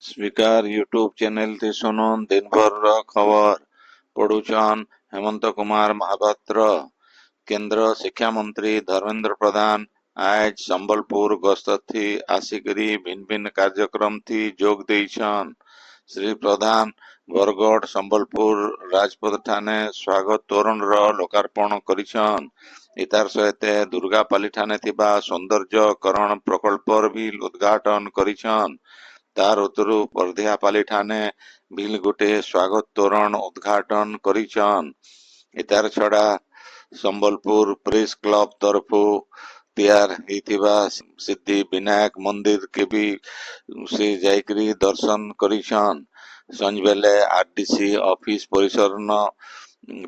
Speaker YouTube channel थी सुनुन दिन भर खबर पढ़ुचन हेमंत कुमार महापात्र। केंद्र शिक्षा मंत्री धर्मेंद्र प्रधान आज संबलपुर गस्त थी आसिकरी भिन्न भिन्न कार्यक्रम थी जोग देइछन। श्री प्रधान बरगढ़ संबलपुर राजपथ ठाने स्वागत तोरण लोकार्पण करिछन। इतार सहित दुर्गापाली ठाने थिबा सौंदर्यकरण प्रकल्पर भी उद्घाटन करिछन। तार उतरु परधियापाली ठाने बिल गोटे स्वागत तोरण उद्घाटन करिछन। इतार छड़ा संबलपुर प्रेस क्लब तरफु तैयार होइथिबा सिद्धि विनायक मंदिर के भी से जाइकरी दर्शन करिछन। संज बेले आरडीसी ऑफिस परिसर न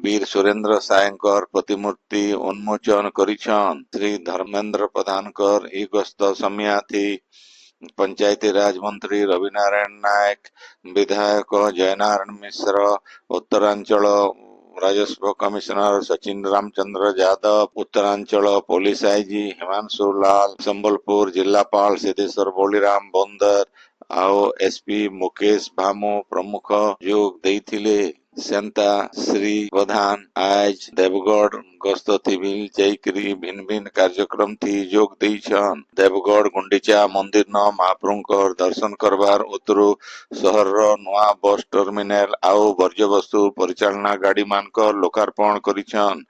वीर सुरेंद्र सायंकर प्रतिमूर्ति उन्मोचन करिछन। श्री धर्मेंद्र प्रधानकर ई गस्त समिया थी पंचायती राज मंत्री रविनारायण नायक, विधायक जयनारायण मिश्र, उत्तरांचल राजस्व commissioner Sachin Ramchandra Yadav, Uttaranchal police IG Himanshu Lal, Sambalpur जिलापाल सिद्धेश्वर बोलीराम बंदर आओ एसपी मुकेश भामो प्रमुख जोग देइथिले। सेंता श्री प्रधान आज देवगढ़ गस्त थी जाइकरी भिन्न भिन्न कार्यक्रम थी जोग देइछन। देवगढ़ गुंडीचा मंदिर न महाप्रभुंकर दर्शन करबार उतरु सहर नुआ बस टर्मिनल आउ वर्ज्यवस्तु परिचालना गाड़ी मानकर लोकार्पण करिछन।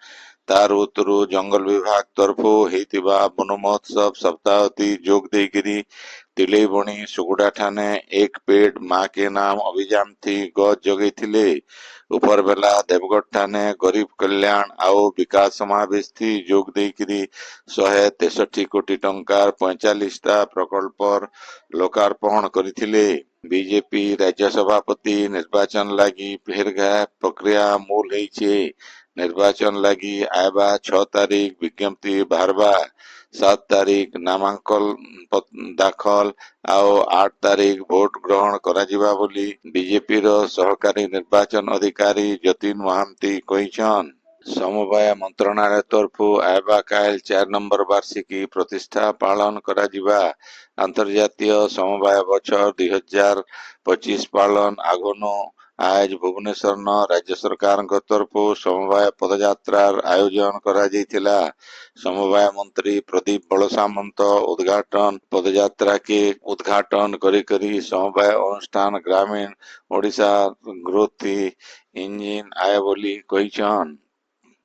तार उतरु जंगल विभाग तरफु हेतिबा वन महोत्सव सप्ताहती जोग देगिरी तिलेबणी सुगुड़ा ठाने एक पेड़ माँ के नाम अभियान थी गज जगैथिले। ऊपर बेला देवगढ़ ठाने गरीब कल्याण आउ विकास समावेश थी जोग देगिरी 163 कोटी टंकार 45 टा प्रकल्पर लोकार्पण करिथिले। बीजेपी राज्य सभापति निर्वाचन लागी फेरघा प्रक्रिया मूल हेइछे। निर्वाचन लागी आयबा 6 तारीख विज्ञप्ति बाहरबा, 7 तारीख नामांकन दाखल आओ 8 तारीख भोट ग्रहण कराजिबा बोली बीजेपी रो सहकारी निर्वाचन अधिकारी जतिन महांती कहिछन। समवाय मंत्रणालय तरफु आयबा काल 4 नंबर वार्षिकी प्रतिष्ठा पालन कराजिबा। अंतर्जातीय समवाय बछर 2025 पालन आगोनो आज भुवनेश्वर न राज्य सरकार तरफु समवाय पदयात्रार आयोजन करा जाइथिला। समवाय मंत्री प्रदीप बड़सामंत उद्घाटन पदयात्रा के उद्घाटन करी समवाय अनुष्ठान ग्रामीण ओडिशा ग्रोथ इंजिन आय बोली कहिछन।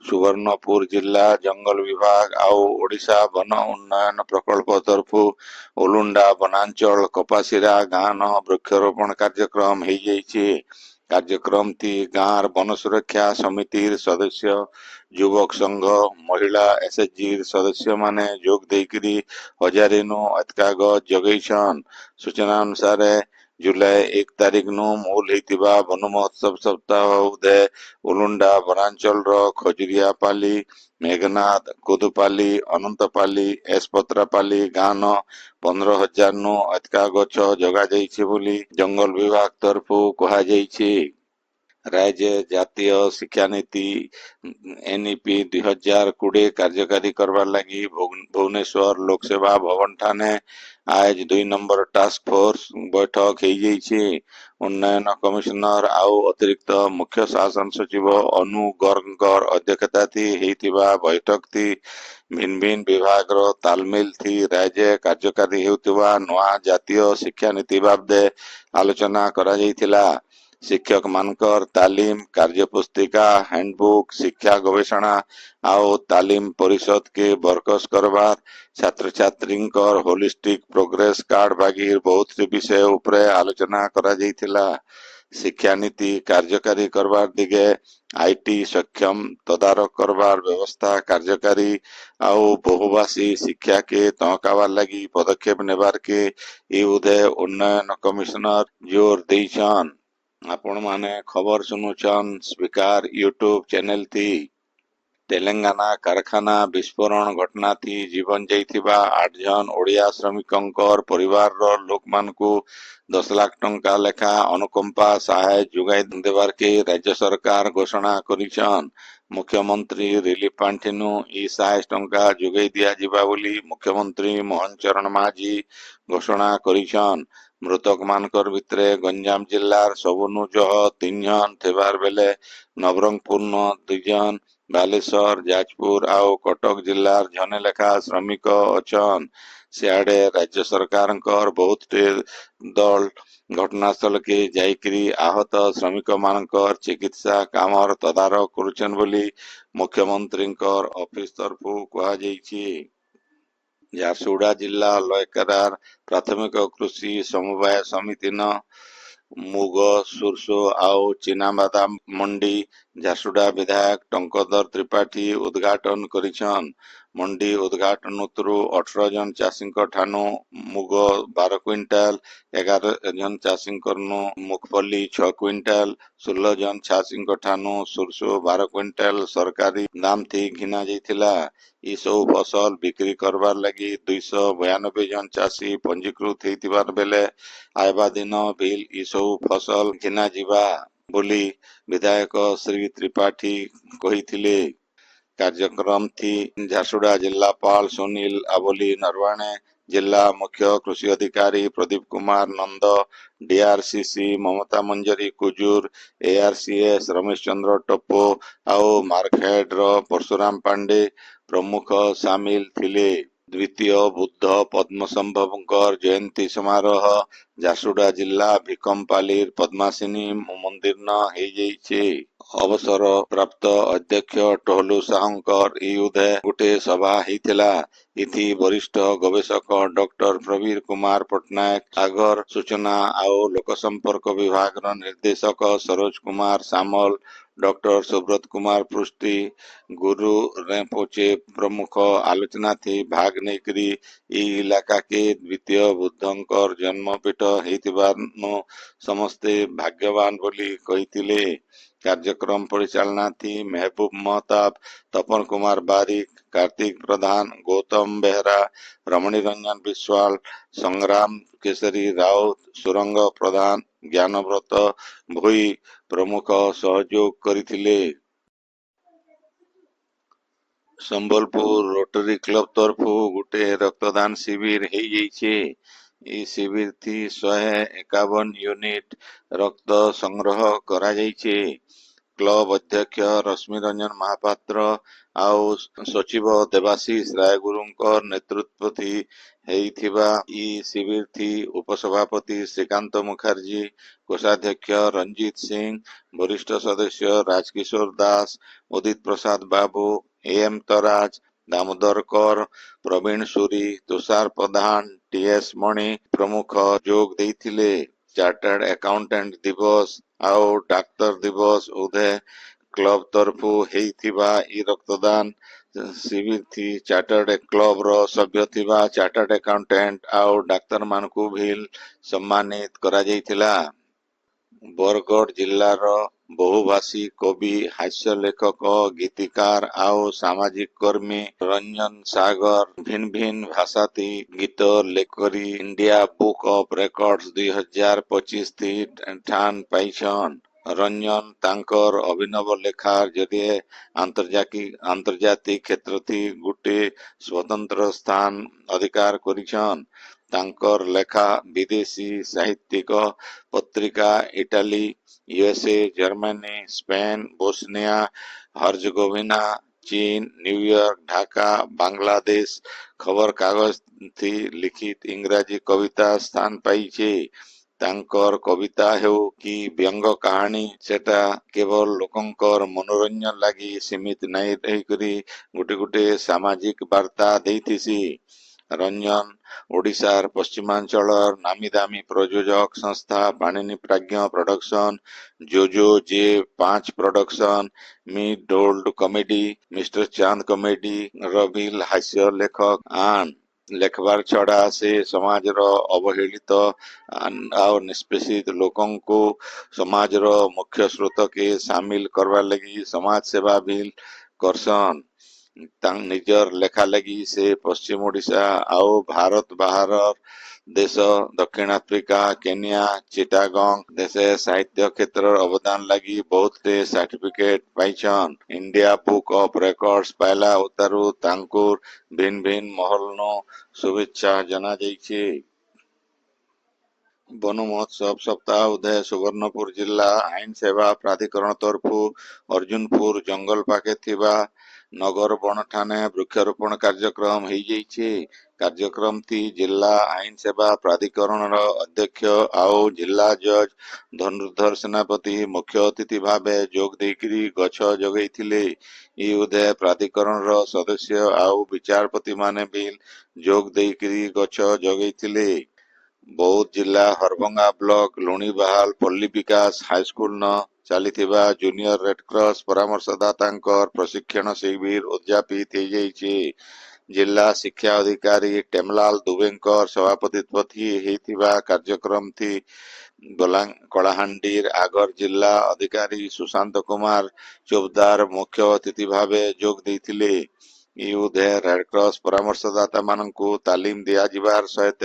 सुवर्णपुर जिला जंगल विभाग आउ ओडिशा वन उन्नयन प्रकल्प तरफु ओलुंडा वनांचल कपासिरा गाँ न वृक्षारोपण कार्यक्रम हो जाइछे। कार्यक्रम थी गाँर वन सुरक्षा समितिर सदस्य, युवक संघ, महिला एसएचजी सदस्य माने जोग देकरी हजारेनु अतका गज जगैछन। सूचना अनुसार जुलाई 1 तारीख नु मूल हेतिबा वन महोत्सव सप्ताह उदय उलुंडा वनांचल खजुरियापाली, मेघनाथ, कोदुपाली, अनंतपाली, एसपत्रापाली गाँ न 15,000 नु अतका गछ जगा जाइछे बोली जंगल विभाग तरफु कहा जाइछे। राज्य जातीय शिक्षा नीति एनईपी 2020 कार्यकारी करवार लगी भुवनेश्वर लोकसेवा भवन ठाने आज 2 नंबर टास्क फोर्स बैठक हो जाइछे। उन्नयन कमिश्नर आउ अतिरिक्त मुख्य शासन सचिव अनु गर्गकर अध्यक्षता थी हेतिबा बैठक थी भिन्न भिन्न विभाग रो तालमेल थी राज्य कार्यकारी हेउतिबा नवा जातीय शिक्षा नीति बाबदे आलोचना करा जाइथिला। शिक्षक मानकर तालीम कार्यपुस्तिका हैंडबुक शिक्षा गवेषणा आओ तालीम परिषद के बरकस करवार छात्र छात्री होलिस्टिक प्रोग्रेस कार्ड बागिर बहुत से विषय उपरे आलोचना करा जाइथिला। शिक्षा नीति कार्यकारी करवार दिगे आईटी सक्षम तदारक करवार व्यवस्था कार्यकारी आउ बहुभाषी शिक्षा के तहकावार लगी पदक्षेप नेबार के ई उदय उन्नयन कमिश्नर जोर देइछन। आपण माने खबर सुनुछन स्पीकर यूट्यूब चैनल थी। तेलंगाना कारखाना विस्फोरण घटना थी जीवन जाइथिबा 8 जन ओडिया श्रमिकंकर परिवार रो लोक मान को 10 लाख टंका लेखा अनुकंपा सहाय जुगाई देवार के राज्य सरकार घोषणा करिछन। मुख्यमंत्री रिलीफ पांठिनु ई सहाय टंका जुगाई दिया जिबा बोली मुख्यमंत्री मोहन चरण मांझी घोषणा करिछन। ମୃତକ ମାନଙ୍କର ଭିତରେ ଗଞ୍ଜାମ ଜିଲ୍ଲାର ସବୁନୁ ଜହ 3 ଜଣ ଥିବାର ବେଳେ ନବରଙ୍ଗପୁରନ 2 ଜଣ, ବାଲେଶ୍ୱର, ଯାଜପୁର ଆଉ କଟକ ଜିଲ୍ଲାର ଜଣେ ଲେଖା ଶ୍ରମିକ ଅଛନ୍। ସିଆଡେ ରାଜ୍ୟ ସରକାରଙ୍କର ବହୁତଟେ ଦଳ ଘଟଣାସ୍ଥଳକେ ଯାଇକିରି ଆହତ ଶ୍ରମିକ ମାନଙ୍କର ଚିକିତ୍ସା କାମର ତଦାରଖ କରୁଛନ୍ ବୋଲି ମୁଖ୍ୟମନ୍ତ୍ରୀଙ୍କର ଅଫିସ ତରଫରୁ କୁହାଯାଇଛି। ଝାରସୁଗୁଡ଼ା ଜିଲ୍ଲା ଲୟକେରାର ପ୍ରାଥମିକ କୃଷି ସମବାୟ ସମିତିନ ମୁଗ, ସୋରିଷ ଆଉ ଚିନାବାଦାମ ମଣ୍ଡି ଝାରସୁଗୁଡ଼ା ବିଧାୟକ ଟଙ୍କଧର ତ୍ରିପାଠୀ ଉଦ୍ଘାଟନ କରିଛନ୍। ମଣ୍ଡି ଉଦ୍ଘାଟନରୁ 18 ଜଣ ଚାଷୀଙ୍କ ଠାନୁ ମୁଗ 12 କ୍ୱିଣ୍ଟାଲ, 11 ଜଣ ଚାଷୀଙ୍କରନୁ ମୁଗଫଲି 6 କ୍ୱିଣ୍ଟାଲ, 16 ଜଣ ଚାଷୀଙ୍କ ଠାନୁ ସୋରିଷ 12 କ୍ୱିଣ୍ଟାଲ ସରକାରୀ ଦାମ ଥି ଘିନା ଯାଇଥିଲା। ଇ ସବୁ ଫସଲ ବିକ୍ରି କରବାର ଲାଗି 292 ଜଣ ଚାଷୀ ପଞ୍ଜୀକୃତ ହେଇଥିବାର ବେଳେ ଆଇବା ଦିନ ବିଲ୍ ଇ ସବୁ ଫସଲ ଘିନା ଯିବା ବୋଲି ବିଧାୟକ ଶ୍ରୀ ତ୍ରିପାଠୀ କହିଥିଲେ। କାର୍ଯ୍ୟକ୍ରମ थी ଝାରସୁଗୁଡ଼ା ଜିଲ୍ଲାପାଳ ସୁନୀଲ ଆବୋଲି ନରୱାଣେ, ଜିଲ୍ଲା ମୁଖ୍ୟ କୃଷି ଅଧିକାରୀ ପ୍ରଦୀପ କୁମାର ନନ୍ଦ, ଡିଆରସିସି ମମତା ମଞ୍ଜରୀ କୁଜୁର, ଏଆରସିଏସ୍ ରମେଶ ଚନ୍ଦ୍ର ଟୋପୋ ଆଉ ମାର୍କହେଡର ପରଶୁରାମ ପାଣ୍ଡେ ପ୍ରମୁଖ ସାମିଲ ଥିଲେ। ଦ୍ୱିତୀୟ ବୁଦ୍ଧ ପଦ୍ମସମ୍ଭବଙ୍କର ଜୟନ୍ତୀ ସମାରୋହ ଝାରସୁଗୁଡ଼ା ଜିଲ୍ଲା ଭିକମପାଲିର ପଦ୍ମାସିନୀ ମନ୍ଦିରନ ହେଇଯାଇଛି। ଅବସର ପ୍ରାପ୍ତ ଅଧ୍ୟକ୍ଷ ଟହଲୁ ସାହୁଙ୍କର ଇ ଉଦୟ ଗୋଟେ ସଭା ହେଇଥିଲା। ଇଥି ବରିଷ୍ଠ ଗବେଷକ ଡକ୍ଟର ପ୍ରବୀର କୁମାର ପଟ୍ଟନାୟକ, ଆଗର ସୂଚନା ଆଉ ଲୋକସମ୍ପର୍କ ବିଭାଗର ନିର୍ଦ୍ଦେଶକ ସରୋଜ କୁମାର ସାମଲ, ଡକ୍ଟର ସୁବ୍ରତ କୁମାର ପୃଷ୍ଟି, ଗୁରୁ ରେମ୍ପୋଚେ ପ୍ରମୁଖ ଆଲୋଚନା थी ଭାଗ ନେଇକରି ଇ ଇଲାକାକେ ଦ୍ୱିତୀୟ ବୁଦ୍ଧଙ୍କର ଜନ୍ମପୀଠ ହେଇଥିବାରୁ ସମସ୍ତେ ଭାଗ୍ୟବାନ ବୋଲି କହିଥିଲେ। କାର୍ଯ୍ୟକ୍ରମ ପରିଚାଳନା थी ମେହବୁବ ମହତାବ, ତପନ କୁମାର ବାରିକ, କାର୍ତ୍ତିକ ପ୍ରଧାନ, ଗୌତମ ବେହେରା, ରମଣୀ ରଞ୍ଜନ ବିଶ୍ୱାଳ, ସଂଗ୍ରାମ କେଶରୀ ରାଉତ, ସୁରଙ୍ଗ ପ୍ରଧାନ, ଜ୍ଞାନବ୍ରତ ଭୋଇ ପ୍ରମୁଖ ସହଯୋଗ କରିଥିଲେ। ସମ୍ବଲପୁର ରୋଟରୀ କ୍ଲବ ତରଫରୁ ଗୋଟେ ରକ୍ତଦାନ ଶିବିର ହେଇଯାଇଛି। ଇ ଶିବିର थी 151 ୟୁନିଟ ରକ୍ତ ସଂଗ୍ରହ କରାଯାଇଛି। କ୍ଲବ ଅଧ୍ୟକ୍ଷ ରଶ୍ମି ରଞ୍ଜନ ମହାପାତ୍ର ଆଉ ସଚିବ ଦେବାଶିଷ ରାୟଗୁରୁଙ୍କ ନେତୃତ୍ୱ ହେଇଥିବା ଇ ଶିବିର थी ଉପସଭାପତି ଶ୍ରୀକାନ୍ତ ମୁଖାର୍ଜୀ, କୋଷାଧ୍ୟକ୍ଷ ରଞ୍ଜିତ ସିଂ, ବରିଷ୍ଠ ସଦସ୍ୟ ରାଜକିଶୋର ଦାସ, ଉଦିତ ପ୍ରସାଦ ବାବୁ, ଏମ ତରାଜ, ଦାମୋଦର କର, ପ୍ରବୀଣ ସୁରୀ, ତୁଷାର ପ୍ରଧାନ, ଟିଏସ ମଣି ପ୍ରମୁଖ ଯୋଗ ଦେଇଥିଲେ। ଚାର୍ଟାର୍ଡ ଆକାଉଣ୍ଟାଣ୍ଟ ଦିବସ ଆଉ ଡାକ୍ତର ଦିବସ ଉଭୟ କ୍ଲବ ତରଫରୁ ହେଇଥିବା ଇ ରକ୍ତଦାନ ଶିବିର थी ଚାର୍ଟାର୍ଡ କ୍ଲବର ସଭ୍ୟ ଥିବା ଚାର୍ଟାର୍ଡ ଆକାଉଣ୍ଟାଣ୍ଟ ଆଉ ଡାକ୍ତର ମାନଙ୍କୁ ବି ସମ୍ମାନିତ କରାଯାଇଥିଲା। ବରଗଡ଼ ଜିଲ୍ଲାର ବହୁଭାଷୀ କବି, ହାସ୍ୟ ଲେଖକ, ଗୀତିକାର ଆଉ ସାମାଜିକ କର୍ମୀ ରଞ୍ଜନ ସାଗର ଭିନ୍ନ ଭିନ୍ନ ଭାଷାତି ଗୀତ ଲେଖକରି ଇଣ୍ଡିଆ ବୁକ୍ ଅଫ ରେକର୍ଡସ 2025 ଥି ଠାନ ପାଇଛନ୍। ରଞ୍ଜନ ତାଙ୍କର ଅଭିନବ ଲେଖାର ଜରିଏ ଆନ୍ତର୍ଜାତିକ କ୍ଷେତ୍ରଥି ଗୋଟେ ସ୍ୱତନ୍ତ୍ର ସ୍ଥାନ ଅଧିକାର କରିଛନ୍। ତାଙ୍କର ଲେଖା ବିଦେଶୀ ସାହିତ୍ୟିକ ପତ୍ରିକା Italy, USA, Germany, Spain, Bosnia ହର୍ଜେଗୋଭିନା, ଚୀନ, ନ୍ୟୁୟର୍କ, ଢାକା, ବାଂଲାଦେଶ ଖବର କାଗଜ थी ଲିଖିତ ଇଂରାଜୀ କବିତା ସ୍ଥାନ ପାଇଛି। ତାଙ୍କର କବିତା ହେଉ କି ବ୍ୟଙ୍ଗ କାହାଣୀ ସେଟା କେବଳ ଲୋକଙ୍କର ମନୋରଞ୍ଜନ ଲାଗି ସୀମିତ ନାଇଁ ରହିକରି ଗୋଟେ ଗୋଟେ ସାମାଜିକ ବାର୍ତ୍ତା ଦେଇଥିସି। ରଞ୍ଜନ ଓଡ଼ିଶାର ପଶ୍ଚିମାଞ୍ଚଳର ନାମିଦାମୀ ପ୍ରଯୋଜକ ସଂସ୍ଥା ପାଣିନି ପ୍ରାଜ୍ଞ ପ୍ରଡକ୍ସନ, ଜୋଜୋ ଜେ5 ପ୍ରଡକ୍ସନ, ମି ଡୋଲ୍ଡ କମେଡି, ମିଷ୍ଟର ଚାନ୍ଦ କମେଡି ର ବି ହାସ୍ୟ ଲେଖକ ଆନ୍। ଲେଖବାର ଛଡା ସେ ସମାଜର ଅବହେଳିତ ଆଉ ନିଷ୍ପେଷିତ ଲୋକଙ୍କୁ ସମାଜର ମୁଖ୍ୟ ସ୍ରୋତକେ ସାମିଲ କରବାର ଲାଗି ସମାଜ ସେବା ବି କରସନ୍। ନିଜର ଲେଖା ଲାଗି ସେ ପଶ୍ଚିମ ଓଡ଼ିଶା ଆଉ ଭାରତ ବାହାର ଦେଶ ଦକ୍ଷିଣ ଆଫ୍ରିକା, କେନିଆ, ଚିଟାଗଙ୍ଗ ଦେଶେ ସାହିତ୍ୟ କ୍ଷେତ୍ରର ଅବଦାନ ଲାଗି ବହୁତଟେ ସାର୍ଟିଫିକେଟ ପାଇଛନ୍। ଇଣ୍ଡିଆ ବୁକ୍ ଅଫ ରେକର୍ଡସ ପାଇଲା ଉତାରୁ ତାଙ୍କୁ ଭିନ୍ନ ଭିନ୍ନ ମହଲନୁ ଶୁଭେଚ୍ଛା ଜଣାଯାଇଛି। ବନ ମହୋତ୍ସବ ସପ୍ତାହ ଉଦୟ ସୁବର୍ଣ୍ଣପୁର ଜିଲ୍ଲା ଆଇନ ସେବା ପ୍ରାଧିକରଣ ତରଫୁ ଅର୍ଜୁନପୁର ଜଙ୍ଗଲ ପାଖେ ଥିବା ନଗର ବଣ ଠାନେ ବୃକ୍ଷରୋପଣ କାର୍ଯ୍ୟକ୍ରମ ହେଇଯାଇଛି। କାର୍ଯ୍ୟକ୍ରମଟି ଜିଲ୍ଲା ଆଇନ ସେବା ପ୍ରାଧିକରଣର ଅଧ୍ୟକ୍ଷ ଆଉ ଜିଲ୍ଲା ଜଜ୍ ଧନୁର୍ଦ୍ଧର ସେନାପତି ମୁଖ୍ୟ ଅତିଥି ଭାବେ ଯୋଗ ଦେଇକିରି ଗଛ ଯୋଗେଇଥିଲେ। ଇ ଉଦୟ ପ୍ରାଧିକରଣର ସଦସ୍ୟ ଆଉ ବିଚାରପତି ମାନେ ବି ଯୋଗ ଦେଇକିରି ଗଛ ଯୋଗେଇଥିଲେ। ବୌଦ୍ଧ ଜିଲ୍ଲା ହରଭଙ୍ଗା ବ୍ଲକ ଲୁଣିବାହାଲ ପଲ୍ଲୀ ବିକାଶ ହାଇସ୍କୁଲନ ଚାଲିଥିବା ଜୁନିୟର ରେଡକ୍ରସ ପରାମର୍ଶଦାତାଙ୍କର ପ୍ରଶିକ୍ଷଣ ଶିବିର ଉଦ୍ଯାପିତ ହେଇଯାଇଛି। ଜିଲ୍ଲା ଶିକ୍ଷା ଅଧିକାରୀ ଟେମଲାଲ ଦୁବେଙ୍କର ସଭାପତିତ୍ୱରେ ହେଇଥିବା କାର୍ଯ୍ୟକ୍ରମଟି କଳାହାଣ୍ଡିର ଆଗର ଜିଲ୍ଲା ଅଧିକାରୀ ସୁଶାନ୍ତ କୁମାର ଚୋପଦାର ମୁଖ୍ୟ ଅତିଥି ଭାବେ ଯୋଗ ଦେଇଥିଲେ। ଇ ଉଦୟ ରେଡକ୍ରସ ପରାମର୍ଶଦାତା ମାନଙ୍କୁ ତାଲିମ ଦିଆଯିବାର ସହିତ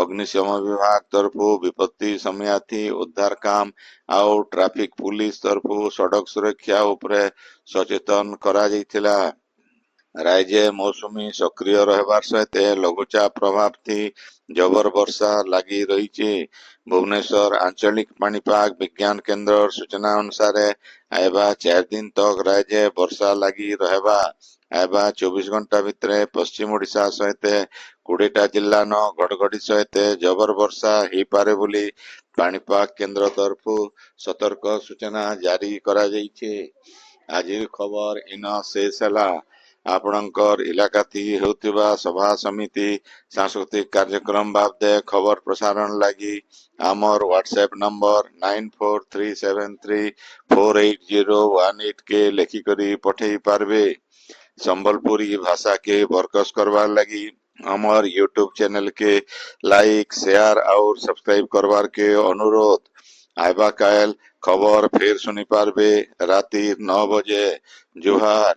ଅଗ୍ନିଶମ ବିଭାଗ ତରଫୁ ବିପତ୍ତି ସମୟାଥି ଉଦ୍ଧାର କାମ ଆଉ ଟ୍ରାଫିକ ପୁଲିସ ତରଫୁ ସଡ଼କ ସୁରକ୍ଷା ଉପରେ ସଚେତନ କରାଯାଇଥିଲା। ରାଜ୍ୟରେ ମୌସୁମୀ ସକ୍ରିୟ ରହିବାର ସହିତ ଲଘୁଚାପ ପ୍ରଭାବથી ଜବର ବର୍ଷା ଲାଗି ରହିଛି। ଭୁବନେଶ୍ୱର ଆଞ୍ଚଳିକ ପାଣିପାଗ ବିଜ୍ଞାନ କେନ୍ଦ୍ରର ସୂଚନା ଅନୁସାରେ ଆଇବା 4 ଦିନ ତକ ରାଜ୍ୟରେ ବର୍ଷା ଲାଗି ରହିବା। ଆଇବା 24 ଘଣ୍ଟା ଭିତରେ ପଶ୍ଚିମ ଓଡ଼ିଶା ସହିତ 20ଟା ଜିଲ୍ଲାନ ଘଡ଼ଘଡ଼ି ସହିତ ଜବର ବର୍ଷା ହେଇପାରେ ବୋଲି ପାଣିପାଗ କେନ୍ଦ୍ର ତରଫୁ ସତର୍କ ସୂଚନା ଜାରି କରାଯାଇଛି। ଆଜିର ଖବର ଇନ ଶେଷ ହେଲା। ଆପଣଙ୍କର ଇଲାକାଥି ହେଉଥିବା ସଭା ସମିତି ସାଂସ୍କୃତିକ କାର୍ଯ୍ୟକ୍ରମ ବାବଦେ ଖବର ପ୍ରସାରଣ ଲାଗି ଆମର ହ୍ୱାଟ୍ସଆପ୍ ନମ୍ବର 9437348018 କେ ଲେଖିକରି ପଠେଇ ପାରବେ। ସମ୍ବଲପୁରୀ ଭାଷା के बरकस करवार लगी हमार यूट्यूब चैनल के लाइक शेयर और सब्सक्राइब करवार के अनुरोध। आइबा कायल खबर फिर सुनी पारबे राति 9 बजे। जोहार।